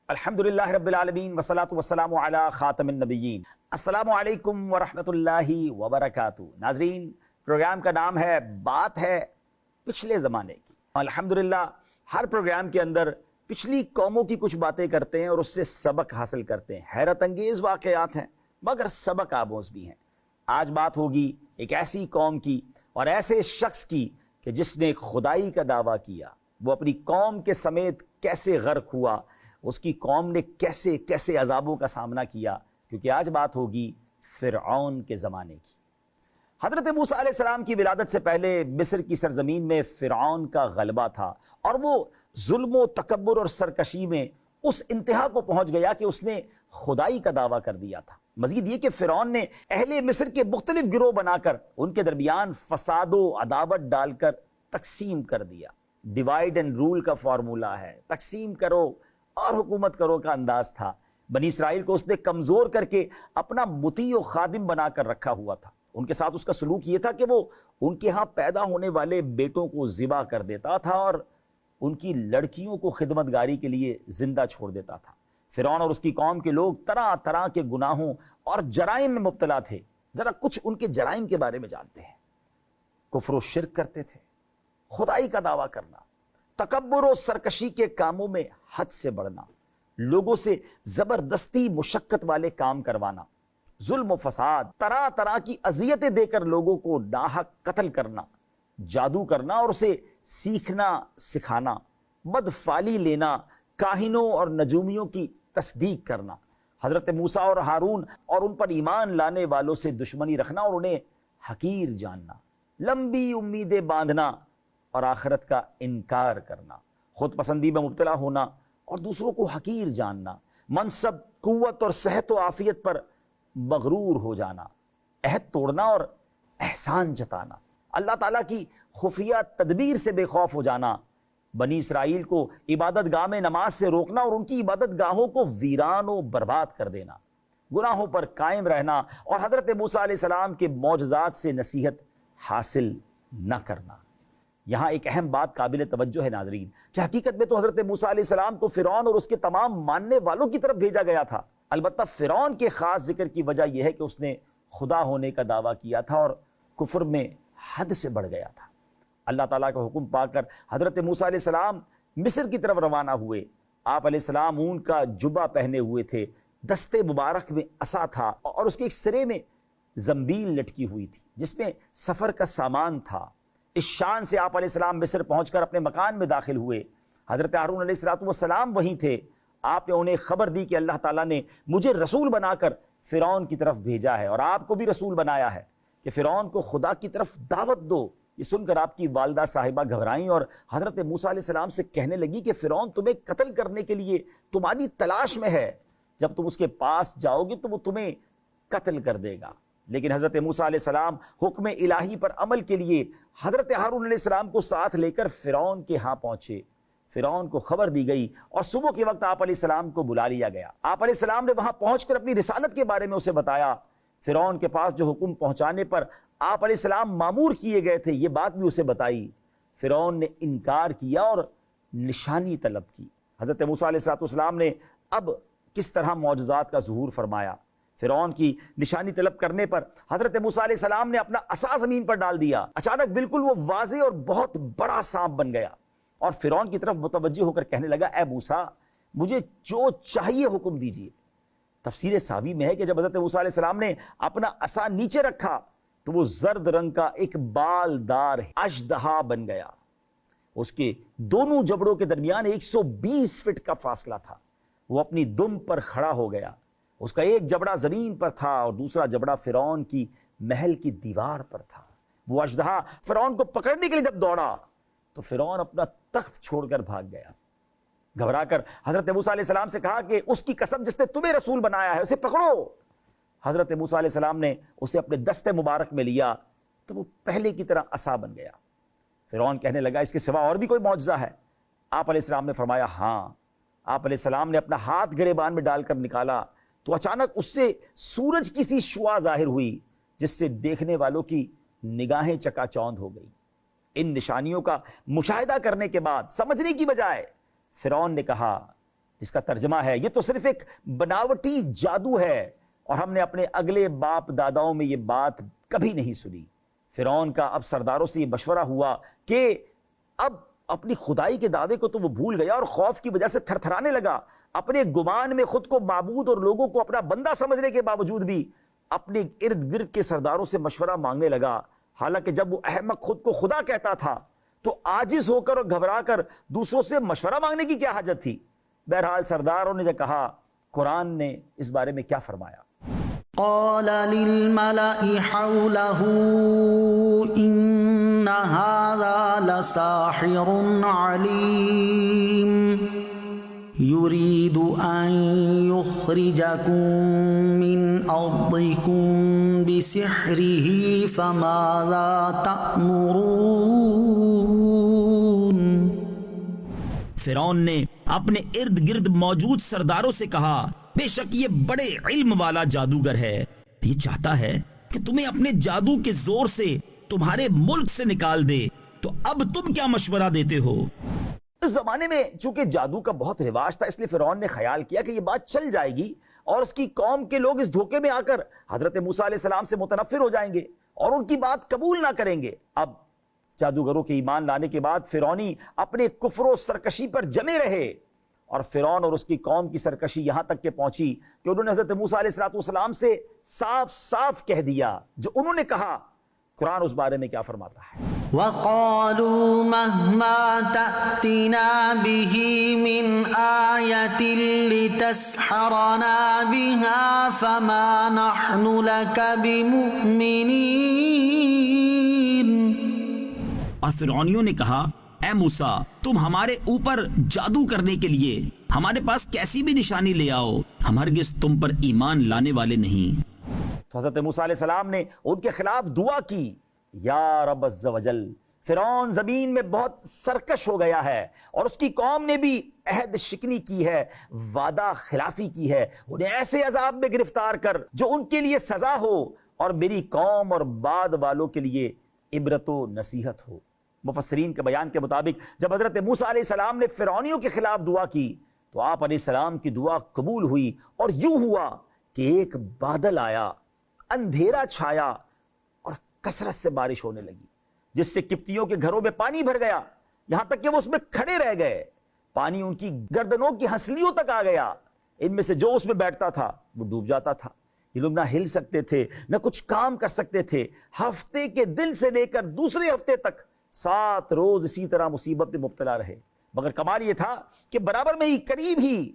الحمدللہ رب العالمین والصلاۃ والسلام علی خاتم النبیین۔ السلام علیکم ورحمۃ اللہ وبرکاتہ۔ ناظرین، پروگرام کا نام ہے بات ہے پچھلے زمانے کی۔ الحمدللہ ہر پروگرام کے اندر پچھلی قوموں کی کچھ باتیں کرتے ہیں اور اس سے سبق حاصل کرتے ہیں۔ حیرت انگیز واقعات ہیں مگر سبق آموز بھی ہیں۔ آج بات ہوگی ایک ایسی قوم کی اور ایسے شخص کی کہ جس نے خدائی کا دعویٰ کیا۔ وہ اپنی قوم کے سمیت کیسے غرق ہوا، اس کی قوم نے کیسے کیسے عذابوں کا سامنا کیا، کیونکہ آج بات ہوگی فرعون کے زمانے کی۔ حضرت موسیٰ علیہ السلام کی ولادت سے پہلے مصر کی سرزمین میں فرعون کا غلبہ تھا اور وہ ظلم و تکبر اور سرکشی میں اس انتہا کو پہنچ گیا کہ اس نے خدائی کا دعویٰ کر دیا تھا۔ مزید یہ کہ فرعون نے اہل مصر کے مختلف گروہ بنا کر ان کے درمیان فساد و عداوت ڈال کر تقسیم کر دیا۔ ڈیوائیڈ اینڈ رول کا فارمولہ ہے، تقسیم کرو اور حکومت کرو کا انداز تھا۔ بنی اسرائیل کو اس نے کمزور کر کے اپنا مطیع و خادم بنا کر رکھا ہوا تھا۔ ان کے ساتھ اس کا سلوک یہ تھا کہ وہ ان کے ہاں پیدا ہونے والے بیٹوں کو ذبح کر دیتا تھا اور ان کی لڑکیوں کو خدمتگاری کے لیے زندہ چھوڑ دیتا تھا۔ فرعون اور اس کی قوم کے لوگ طرح طرح کے گناہوں اور جرائم میں مبتلا تھے۔ ذرا کچھ ان کے جرائم کے بارے میں جانتے ہیں۔ کفر و شرک کرتے تھے، خدائی کا دعویٰ کرنا، تکبر و سرکشی کے کاموں میں حد سے بڑھنا، لوگوں سے زبردستی مشقت والے کام کروانا، ظلم و فساد، طرح طرح کی اذیتیں دے کر لوگوں کو ناحق قتل کرنا، جادو کرنا اور اسے سیکھنا سکھانا، بدفعلی لینا، کاہنوں اور نجومیوں کی تصدیق کرنا، حضرت موسیٰ اور ہارون اور ان پر ایمان لانے والوں سے دشمنی رکھنا اور انہیں حقیر جاننا، لمبی امیدیں باندھنا اور آخرت کا انکار کرنا، خود پسندی میں مبتلا ہونا اور دوسروں کو حقیر جاننا، منصب، قوت اور صحت و عافیت پر مغرور ہو جانا، عہد توڑنا اور احسان جتانا، اللہ تعالیٰ کی خفیہ تدبیر سے بے خوف ہو جانا، بنی اسرائیل کو عبادت گاہ میں نماز سے روکنا اور ان کی عبادت گاہوں کو ویران و برباد کر دینا، گناہوں پر قائم رہنا اور حضرت موسیٰ علیہ السلام کے معجزات سے نصیحت حاصل نہ کرنا۔ یہاں ایک اہم بات قابل توجہ ہے ناظرین کہ حقیقت میں تو حضرت موسیٰ علیہ السلام کو فرعون اور اس کے تمام ماننے والوں کی طرف بھیجا گیا تھا۔ البتہ فرعون کے خاص ذکر کی وجہ یہ ہے کہ اس نے خدا ہونے کا دعویٰ کیا تھا اور کفر میں حد سے بڑھ گیا تھا۔ اللہ تعالیٰ کا حکم پا کر حضرت موسیٰ علیہ السلام مصر کی طرف روانہ ہوئے۔ آپ علیہ السلام اون کا جبہ پہنے ہوئے تھے، دستے مبارک میں عصا تھا اور اس کے ایک سرے میں زنبیل لٹکی ہوئی تھی جس میں سفر کا سامان تھا۔ اس شان سے آپ علیہ السلام مصر پہنچ کر اپنے مکان میں داخل ہوئے۔ حضرت ہارون علیہ السلام وہیں تھے۔ آپ نے انہیں خبر دی کہ اللہ تعالیٰ نے مجھے رسول بنا کر فرعون کی طرف بھیجا ہے اور آپ کو بھی رسول بنایا ہے کہ فرعون کو خدا کی طرف دعوت دو۔ یہ سن کر آپ کی والدہ صاحبہ گھبرائیں اور حضرت موسیٰ علیہ السلام سے کہنے لگی کہ فرعون تمہیں قتل کرنے کے لیے تمہاری تلاش میں ہے، جب تم اس کے پاس جاؤ گے تو وہ تمہیں قتل کر دے گا۔ لیکن حضرت موسیٰ علیہ السلام حکم الہی پر عمل کے لیے حضرت ہارون علیہ السلام کو ساتھ لے کر فرعون کے ہاں پہنچے۔ فرعون کو خبر دی گئی اور صبح کے وقت آپ علیہ السلام کو بلا لیا گیا۔ آپ علیہ السلام نے وہاں پہنچ کر اپنی رسالت کے بارے میں اسے بتایا۔ فرعون کے پاس جو حکم پہنچانے پر آپ علیہ السلام مامور کیے گئے تھے یہ بات بھی اسے بتائی۔ فرعون نے انکار کیا اور نشانی طلب کی۔ حضرت موسیٰ علیہ السلام نے اب کس طرح معجزات کا ظہور فرمایا۔ فرعون کی نشانی طلب کرنے پر حضرت موسیٰ علیہ السلام نے اپنا عصا زمین پر ڈال دیا۔ اچانک بالکل وہ واضح اور بہت بڑا سانپ بن گیا اور فرعون کی طرف متوجہ ہو کر کہنے لگا، اے موسیٰ مجھے جو چاہیے حکم دیجیے۔ تفسیر ساوی میں ہے کہ جب حضرت موسیٰ علیہ السلام نے اپنا عصا نیچے رکھا تو وہ زرد رنگ کا ایک بالدار اژدہا بن گیا۔ اس کے دونوں جبڑوں کے درمیان 120 فٹ کا فاصلہ تھا۔ وہ اپنی دم پر کھڑا ہو گیا۔ اس کا ایک جبڑا زمین پر تھا اور دوسرا جبڑا فرعون کی محل کی دیوار پر تھا۔ وہ اژدہا فرعون کو پکڑنے کے لیے جب دوڑا تو فرعون اپنا تخت چھوڑ کر بھاگ گیا۔ گھبرا کر حضرت موسیٰ علیہ السلام سے کہا کہ اس کی قسم جس نے تمہیں رسول بنایا ہے اسے پکڑو۔ حضرت موسیٰ علیہ السلام نے اسے اپنے دستے مبارک میں لیا تو وہ پہلے کی طرح عصا بن گیا۔ فرعون کہنے لگا، اس کے سوا اور بھی کوئی معجزہ ہے؟ آپ علیہ السلام نے فرمایا، ہاں۔ آپ علیہ السلام نے اپنا ہاتھ گریبان میں ڈال کر نکالا تو اچانک اس سے سورج کی سی شعاع ظاہر ہوئی جس سے دیکھنے والوں کی نگاہیں چکا چوند ہو گئی۔ ان نشانیوں کا مشاہدہ کرنے کے بعد سمجھنے کی بجائے فرعون نے کہا جس کا ترجمہ ہے یہ تو صرف ایک بناوٹی جادو ہے اور ہم نے اپنے اگلے باپ داداؤں میں یہ بات کبھی نہیں سنی۔ فرعون کا اب سرداروں سے یہ مشورہ ہوا کہ اب اپنی خدائی کے دعوے کو تو وہ بھول گیا اور خوف کی وجہ سے تھر تھرانے لگا، اپنے گمان میں خود کو معبود اور لوگوں کو اپنا بندہ سمجھنے کے باوجود بھی اپنے ارد گرد کے سرداروں سے مشورہ مانگنے لگا، حالانکہ جب وہ احمق خود کو خدا کہتا تھا تو عاجز ہو کر اور گھبرا کر دوسروں سے مشورہ مانگنے کی کیا حاجت تھی؟ بہرحال سرداروں نے جو کہا، قرآن نے اس بارے میں کیا فرمایا؟ قال للملأ حوله إن هذا لساحر عليم يريد أن يخرجكم من أرضكم بسحره فماذا تأمرون۔ فرعون نے اپنے ارد گرد موجود سرداروں سے کہا، بے شک یہ بڑے علم والا جادوگر ہے، یہ چاہتا ہے کہ تمہیں اپنے جادو کے زور سے تمہارے ملک سے نکال دے، تو اب تم کیا مشورہ دیتے ہو؟ اس زمانے میں چونکہ جادو کا بہت رواج تھا، اس لیے فرعون نے خیال کیا کہ یہ بات چل جائے گی اور اس کی قوم کے لوگ اس دھوکے میں آ کر حضرت موسیٰ علیہ السلام سے متنفر ہو جائیں گے اور ان کی بات قبول نہ کریں گے۔ اب جادوگروں کے ایمان لانے کے بعد فرعونی اپنے کفر و سرکشی پر جمے رہے، اور فرعون اور اس کی قوم کی سرکشی یہاں تک کہ پہنچی کہ انہوں نے حضرت موسیٰ علیہ السلام سے صاف صاف کہہ دیا جو انہوں نے کہا۔ قرآن اس بارے میں کیا فرماتا ہے؟ وَقَالُوا مَهْمَا تَأْتِنَا بِهِ مِنْ آيَةٍ لِتَسْحَرَنَا بِهَا فَمَا نَحْنُ لَكَ بِمُؤْمِنِينَ۔ اور فرعونیوں نے کہا، اے موسیٰ تم ہمارے اوپر جادو کرنے کے لیے ہمارے پاس کیسی بھی نشانی لے آؤ، ہم ہرگز تم پر ایمان لانے والے نہیں۔ تو حضرت موسیٰ علیہ السلام نے ان کے خلاف دعا کی، یا رب عز و جل، فرعون زمین میں بہت سرکش ہو گیا ہے اور اس کی قوم نے بھی عہد شکنی کی ہے، وعدہ خلافی کی ہے، انہیں ایسے عذاب میں گرفتار کر جو ان کے لیے سزا ہو اور میری قوم اور بعد والوں کے لیے عبرت و نصیحت ہو۔ مفسرین کے بیان کے مطابق جب حضرت موسیٰ علیہ السلام نے فرعونیوں کے خلاف دعا کی تو آپ علیہ السلام کی دعا قبول ہوئی، اور یوں ہوا کہ ایک بادل آیا، اندھیرا چھایا اور کثرت سے بارش ہونے لگی، جس سے قبطیوں کے گھروں میں پانی بھر گیا، یہاں تک کہ وہ اس میں کھڑے رہ گئے، پانی ان کی گردنوں کی ہنسلیوں تک آ گیا، ان میں سے جو اس میں بیٹھتا تھا وہ ڈوب جاتا تھا۔ یہ لوگ نہ ہل سکتے تھے نہ کچھ کام کر سکتے تھے، ہفتے کے دن سے لے کر دوسرے ہفتے تک 7 روز اسی طرح مصیبت میں مبتلا رہے، مگر کمال یہ تھا کہ برابر میں ہی قریب ہی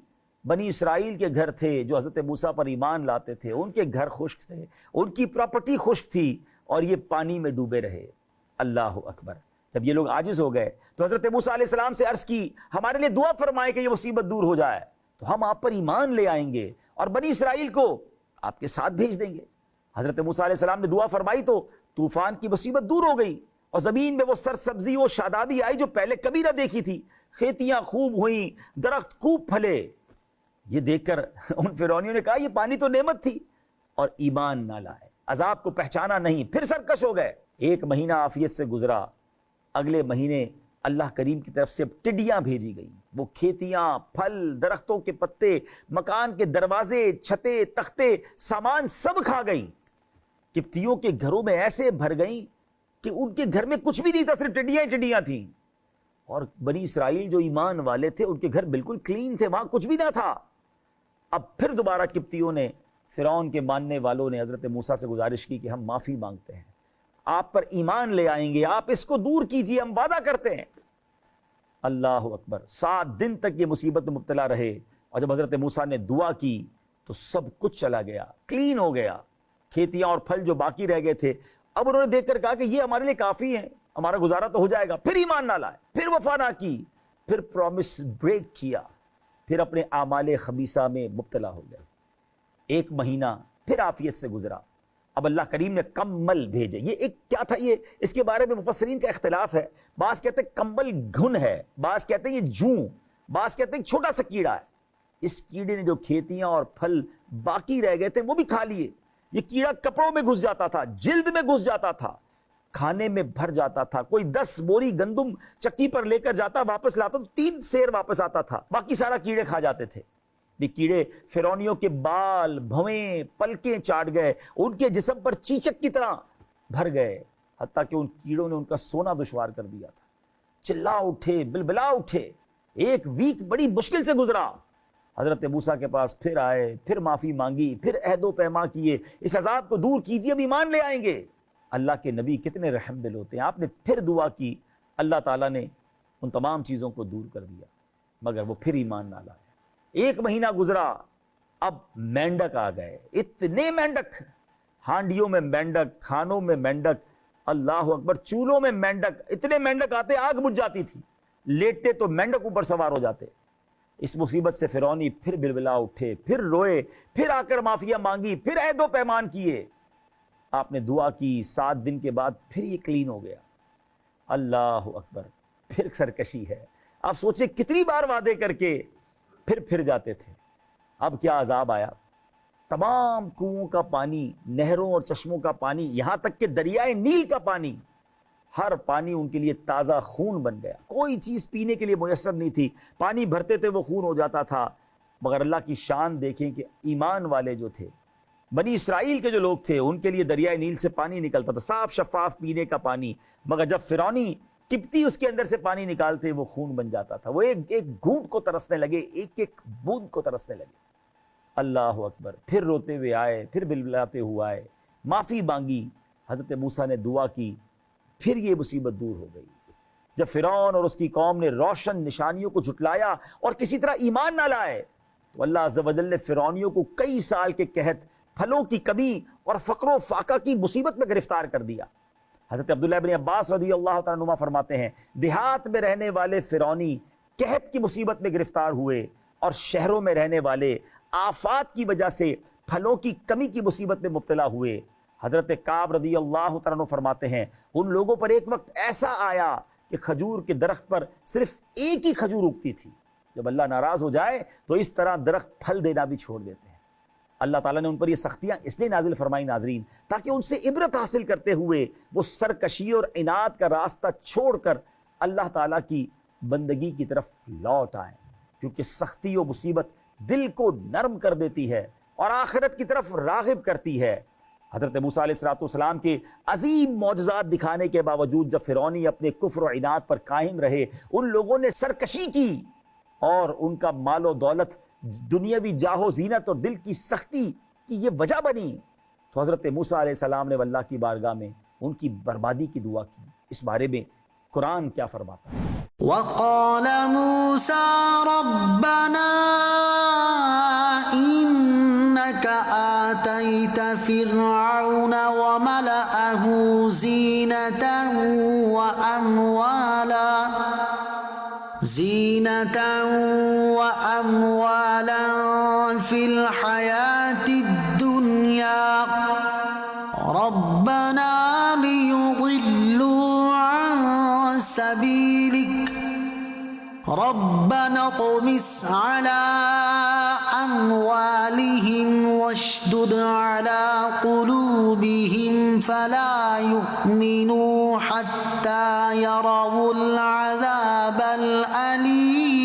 بنی اسرائیل کے گھر تھے جو حضرت موسیٰ پر ایمان لاتے تھے، ان کے گھر خشک تھے، ان کی پراپرٹی خشک تھی اور یہ پانی میں ڈوبے رہے۔ اللہ اکبر۔ جب یہ لوگ عاجز ہو گئے تو حضرت موسیٰ علیہ السلام سے عرض کی، ہمارے لیے دعا فرمائے کہ یہ مصیبت دور ہو جائے تو ہم آپ پر ایمان لے آئیں گے اور بنی اسرائیل کو آپ کے ساتھ بھیج دیں گے۔ حضرت موسیٰ علیہ السلام نے دعا فرمائی تو طوفان کی مصیبت دور ہو گئی اور زمین میں وہ سرسبزی و شادابی آئی جو پہلے کبھی نہ دیکھی تھی، کھیتیاں خوب ہوئیں، درخت خوب پھلے۔ یہ دیکھ کر ان فرعونیوں نے کہا یہ پانی تو نعمت تھی، اور ایمان نہ لائے، عذاب کو پہچانا نہیں، پھر سرکش ہو گئے۔ 1 مہینہ عافیت سے گزرا، اگلے مہینے اللہ کریم کی طرف سے ٹڈیاں بھیجی گئیں، وہ کھیتیاں، پھل، درختوں کے پتے، مکان کے دروازے، چھتیں، تختے، سامان سب کھا گئیں۔ قبطیوں کے گھروں میں ایسے بھر گئیں کہ ان کے گھر میں کچھ بھی نہیں تھا، صرف ٹڈیاں ہی ٹڈیاں تھیں، اور بنی اسرائیل جو ایمان والے تھے ان کے گھر بالکل کلین تھے، وہاں کچھ بھی نہ تھا۔ اب پھر دوبارہ قبطیوں نے، فرعون کے ماننے والوں نے حضرت موسیٰ سے گزارش کی کہ ہم معافی مانگتے ہیں، آپ پر ایمان لے آئیں گے، آپ اس کو دور کیجئے، ہم وعدہ کرتے ہیں۔ اللہ اکبر۔ 7 دن تک یہ مصیبت میں مبتلا رہے، اور جب حضرت موسیٰ نے دعا کی تو سب کچھ چلا گیا، کلین ہو گیا، کھیتیاں اور پھل جو باقی رہ گئے تھے اب انہوں نے دیکھ کر کہا کہ یہ ہمارے لیے کافی ہے، ہمارا گزارا تو ہو جائے گا۔ پھر ایمان نہ لائے، پھر وفا نہ کی، پھر پرومس بریک کیا، پھر اپنے اعمال خبیثہ میں مبتلا ہو گئے۔ 1 مہینہ پھر عافیت سے گزرا، اب اللہ کریم نے کمبل بھیجے۔ یہ ایک کیا تھا، یہ اس کے بارے میں مفسرین کا اختلاف ہے، بعض کہتے ہیں کمبل گھن ہے، بعض کہتے ہیں یہ جوں، بعض کہتے ہیں چھوٹا سا کیڑا ہے۔ اس کیڑے نے جو کھیتیاں اور پھل باقی رہ گئے تھے وہ بھی کھا لیے۔ یہ کیڑا کپڑوں میں گھس جاتا تھا، جلد میں گھس جاتا تھا، کھانے میں بھر جاتا تھا. کوئی 10 بوری گندم چکی پر لے کر جاتا, واپس لاتا تو 3 سیر واپس آتا تھا, باقی سارا کیڑے کھا جاتے تھے. یہ کیڑے فرعونیوں کے بال, بھویں, پلکیں چاٹ گئے, ان کے جسم پر چیچک کی طرح بھر گئے, حتیٰ کہ ان کیڑوں نے ان کا سونا دشوار کر دیا تھا. چلا اٹھے, بلبلا اٹھے, ایک ویک بڑی مشکل سے گزرا. حضرت موسیٰ کے پاس پھر آئے, پھر معافی مانگی, پھر عہد و پیما کیے, اس عذاب کو دور کیجیے, اب ایمان لے آئیں گے. اللہ کے نبی کتنے رحم دل ہوتے ہیں. آپ نے پھر دعا کی, اللہ تعالیٰ نے ان تمام چیزوں کو دور کر دیا, مگر وہ پھر ایمان نہ لائے. 1 مہینہ گزرا, اب مینڈک آ گئے, اتنے مینڈک, ہانڈیوں میں مینڈک, کھانوں میں مینڈک, اللہ اکبر, چولوں میں مینڈک, اتنے مینڈک آتے آگ بجھ جاتی تھی, لیٹتے تو مینڈک اوپر سوار ہو جاتے. اس مصیبت سے فرعونی پھر بلبلا اٹھے, پھر روئے, پھر آ کر معافیاں مانگی, پھر عہد و پیمان کیے. آپ نے دعا کی, 7 دن کے بعد پھر یہ کلین ہو گیا. اللہ اکبر, پھر سرکشی ہے. آپ سوچیں کتنی بار وعدے کر کے پھر جاتے تھے. اب کیا عذاب آیا, تمام کنوؤں کا پانی, نہروں اور چشموں کا پانی, یہاں تک کہ دریائے نیل کا پانی, ہر پانی ان کے لیے تازہ خون بن گیا. کوئی چیز پینے کے لیے میسر نہیں تھی, پانی بھرتے تھے وہ خون ہو جاتا تھا. مگر اللہ کی شان دیکھیں کہ ایمان والے جو تھے, بنی اسرائیل کے جو لوگ تھے, ان کے لیے دریائے نیل سے پانی نکلتا تھا, صاف شفاف پینے کا پانی. مگر جب فرعونی کبتی اس کے اندر سے پانی نکالتے وہ خون بن جاتا تھا. وہ ایک ایک گھونٹ کو ترسنے لگے, ایک ایک بوند کو ترسنے لگے. اللہ اکبر, پھر روتے ہوئے آئے, پھر بلبلاتے ہوئے آئے, معافی مانگی. حضرت موسیٰ نے دعا کی, پھر یہ مصیبت دور ہو گئی. جب فرعون اور اس کی قوم نے روشن نشانیوں کو جھٹلایا اور کسی طرح ایمان نہ لائے, تو اللہ عز و جل نے فرعونیوں کو کئی سال کے قحط, پھلوں کی کمی اور فقر و فاقہ کی مصیبت میں گرفتار کر دیا. حضرت عبداللہ بن عباس رضی اللہ تعالیٰ عنہما فرماتے ہیں, دیہات میں رہنے والے فرعونی قحط کی مصیبت میں گرفتار ہوئے, اور شہروں میں رہنے والے آفات کی وجہ سے پھلوں کی کمی کی مصیبت میں مبتلا ہوئے. حضرت کعب رضی اللہ تعالیٰ عنہ فرماتے ہیں, ان لوگوں پر ایک وقت ایسا آیا کہ کھجور کے درخت پر صرف ایک ہی کھجور اگتی تھی. جب اللہ ناراض ہو جائے تو اس طرح درخت پھل دینا بھی چھوڑ دیتے ہیں. اللہ تعالیٰ نے ان پر یہ سختیاں اس لیے نازل فرمائی ناظرین, تاکہ ان سے عبرت حاصل کرتے ہوئے وہ سرکشی اور عناد کا راستہ چھوڑ کر اللہ تعالیٰ کی بندگی کی طرف لوٹ آئیں. کیونکہ سختی و مصیبت دل کو نرم کر دیتی ہے اور آخرت کی طرف راغب کرتی ہے. حضرت موسیٰ علیہ السلام کے عظیم معجزات دکھانے کے باوجود جب فرعونی اپنے کفر و عناد پر قائم رہے, ان لوگوں نے سرکشی کی اور ان کا مال و دولت, دنیاوی جاہ و زینت اور دل کی سختی کی یہ وجہ بنی, تو حضرت موسیٰ علیہ السلام نے اللہ کی بارگاہ میں ان کی بربادی کی دعا کی. اس بارے میں قرآن کیا فرماتا ہے؟ وقال موسى ربنا إنك آتيت فرعون وملأه زينة وأموالا في الحياة الدنيا ربنا ليضلوا عن سبيلك ربنا اطمس على أموالهم واشدد على قلوبهم فلا يؤمنوا حتى يروا العذاب الأليم.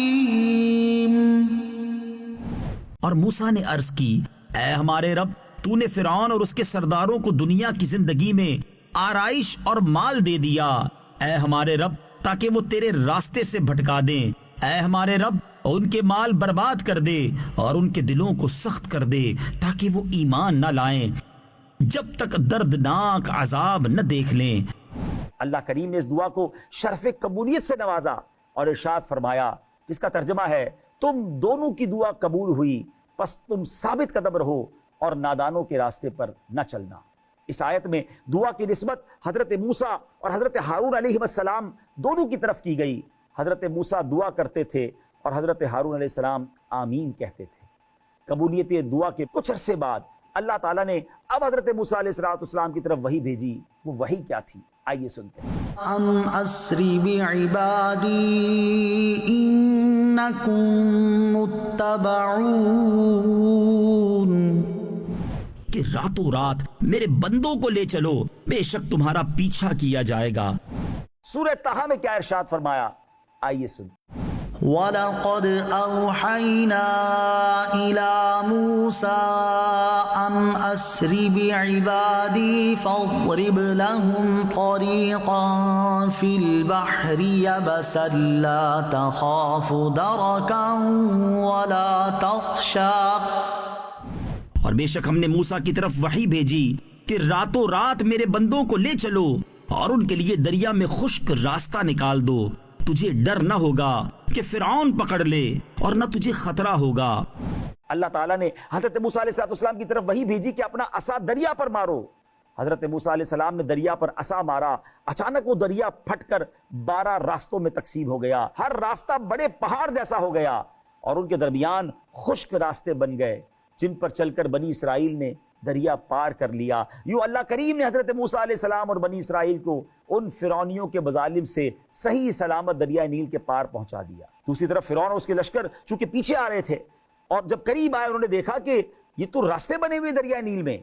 اور موسیٰ نے عرض کی, اے ہمارے رب, تو نے فرعون اور اس کے سرداروں کو دنیا کی زندگی میں آرائش اور مال دے دیا, اے ہمارے رب, تاکہ وہ تیرے راستے سے بھٹکا دیں. اے ہمارے رب, ان کے مال برباد کر دے اور ان کے دلوں کو سخت کر دے تاکہ وہ ایمان نہ لائیں جب تک دردناک عذاب نہ دیکھ لیں. اللہ کریم نے اس دعا کو شرف قبولیت سے نوازا اور ارشاد فرمایا, جس کا ترجمہ ہے, تم دونوں کی دعا قبول ہوئی, پس تم ثابت قدم رہو اور نادانوں کے راستے پر نہ چلنا. اس آیت میں دعا کی نسبت حضرت موسیٰ اور حضرت ہارون علیہ السلام دونوں کی طرف کی گئی. حضرت موسیٰ دعا کرتے تھے اور حضرت ہارون علیہ السلام آمین کہتے تھے. قبولیت دعا کے کچھ عرصے بعد اللہ تعالیٰ نے اب حضرت موسیٰ علیہ السلام کی طرف وحی بھیجی. وہ وحی کیا تھی, آئیے سنتے ہیں. ان اسری بعبادی انکم متبعون, کہ راتوں رات میرے بندوں کو لے چلو، بے شک تمہارا پیچھا کیا جائے گا۔ سورہ طٰہٰ میں کیا ارشاد فرمایا، آئیے سن۔ وَلَقَدْ أَوْحَيْنَا إِلَى مُوسَىٰ أَنْ أَسْرِ بِعِبَادِي فَاضْرِبْ لَهُمْ طَرِيقًا فِي الْبَحْرِ يَبَسًا لَا تَخَافُ دَرَكًا وَلَا تَخْشَىٰ۔ اور بے شک ہم نے موسیٰ کی طرف وحی بھیجی کہ راتوں رات میرے بندوں کو لے چلو اور ان کے لیے دریا میں خشک راستہ نکال دو، تجھے ڈر نہ ہوگا کہ فرعون پکڑ لے اور نہ تجھے خطرہ ہوگا۔ اللہ تعالیٰ نے حضرت موسیٰ علیہ السلام کی طرف وہی بھیجی کہ اپنا عصا دریا پر مارو۔ حضرت موسیٰ علیہ السلام نے دریا پر عصا مارا، اچانک وہ دریا پھٹ کر 12 راستوں میں تقسیم ہو گیا، ہر راستہ بڑے پہاڑ جیسا ہو گیا اور ان کے درمیان خشک راستے بن گئے جن پر چل کر بنی اسرائیل نے دریا پار کر لیا۔ یوں اللہ کریم نے حضرت موسیٰ علیہ السلام اور بنی اسرائیل کو ان فرعونیوں کے مظالم سے صحیح سلامت دریائے نیل کے پار پہنچا دیا۔ دوسری طرف فرعون اور اس کے لشکر چونکہ پیچھے آ رہے تھے اور جب قریب آئے انہوں نے دیکھا کہ یہ تو راستے بنے ہوئے دریائے نیل میں،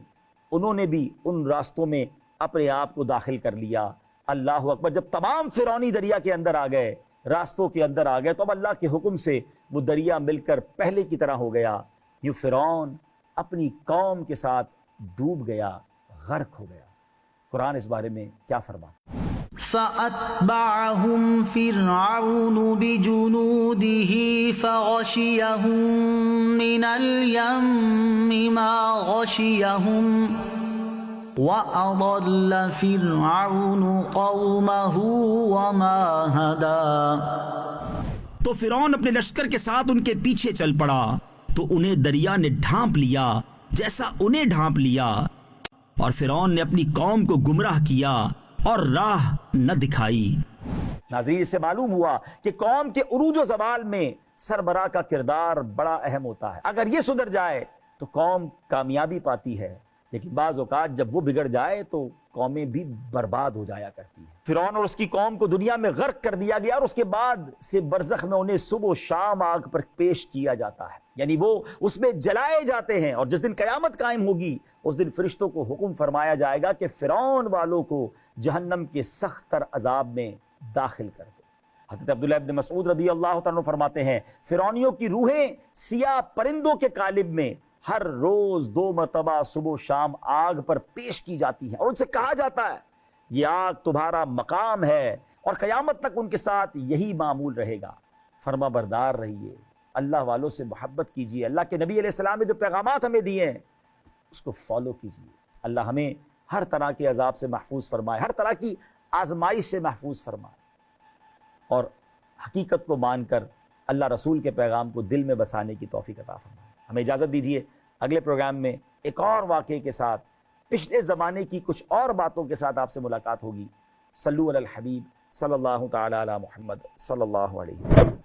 انہوں نے بھی ان راستوں میں اپنے آپ کو داخل کر لیا۔ اللہ اکبر! جب تمام فرعونی دریا کے اندر آ گئے، راستوں کے اندر آ گئے، تو اب اللہ کے حکم سے وہ دریا مل کر پہلے کی طرح ہو گیا۔ یوں فرعون اپنی قوم کے ساتھ ڈوب گیا، غرق ہو گیا۔ قرآن اس بارے میں کیا فرماتا ہے؟ فَأَتْبَعَهُمْ فِرْعَوْنُ بِجُنُودِهِ فَغَشِيَهُم مِّنَ الْيَمِّ مَا غَشِيَهُمْ وَأَضَلَّ فِرْعَوْنُ قَوْمَهُ وَمَا هَدَىٰ۔ تو فرعون اپنے لشکر کے ساتھ ان کے پیچھے چل پڑا تو انہیں دریا نے ڈھانپ لیا جیسا انہیں ڈھانپ لیا، اور فرعون نے اپنی قوم کو گمراہ کیا اور راہ نہ دکھائی۔ ناظرین، اس سے معلوم ہوا کہ قوم کے عروج و زوال میں سربراہ کا کردار بڑا اہم ہوتا ہے۔ اگر یہ سدھر جائے تو قوم کامیابی پاتی ہے، لیکن بعض اوقات جب وہ بگڑ جائے تو قومیں بھی برباد ہو جایا کرتی ہیں۔ فرعون اور اس کی قوم کو دنیا میں غرق کر دیا گیا اور اس کے بعد سے برزخ میں انہیں صبح و شام آگ پر پیش کیا جاتا ہے، یعنی وہ اس میں جلائے جاتے ہیں، اور جس دن قیامت قائم ہوگی اس دن فرشتوں کو حکم فرمایا جائے گا کہ فرعون والوں کو جہنم کے سخت تر عذاب میں داخل کر دو۔ حضرت عبداللہ ابن مسعود رضی اللہ تعالیٰ عنہ فرماتے ہیں، فرعونیوں کی روحیں سیاہ پرندوں کے قالب میں ہر روز 2 مرتبہ صبح و شام آگ پر پیش کی جاتی ہیں، اور ان سے کہا جاتا ہے یہ آگ تمہارا مقام ہے اور قیامت تک ان کے ساتھ یہی معمول رہے گا، فرما بردار رہیے، اللہ والوں سے محبت کیجیے، اللہ کے نبی علیہ السلام نے جو پیغامات ہمیں دیے ہیں اس کو فالو کیجیے۔ اللہ ہمیں ہر طرح کے عذاب سے محفوظ فرمائے، ہر طرح کی آزمائش سے محفوظ فرمائے، اور حقیقت کو مان کر اللہ رسول کے پیغام کو دل میں بسانے کی توفیق عطا فرمائے۔ ہمیں اجازت دیجیے، اگلے پروگرام میں ایک اور واقعے کے ساتھ، پچھلے زمانے کی کچھ اور باتوں کے ساتھ آپ سے ملاقات ہوگی۔ صلو علی الحبیب صلی اللہ تعالی علی محمد صلی اللہ علیہ وسلم۔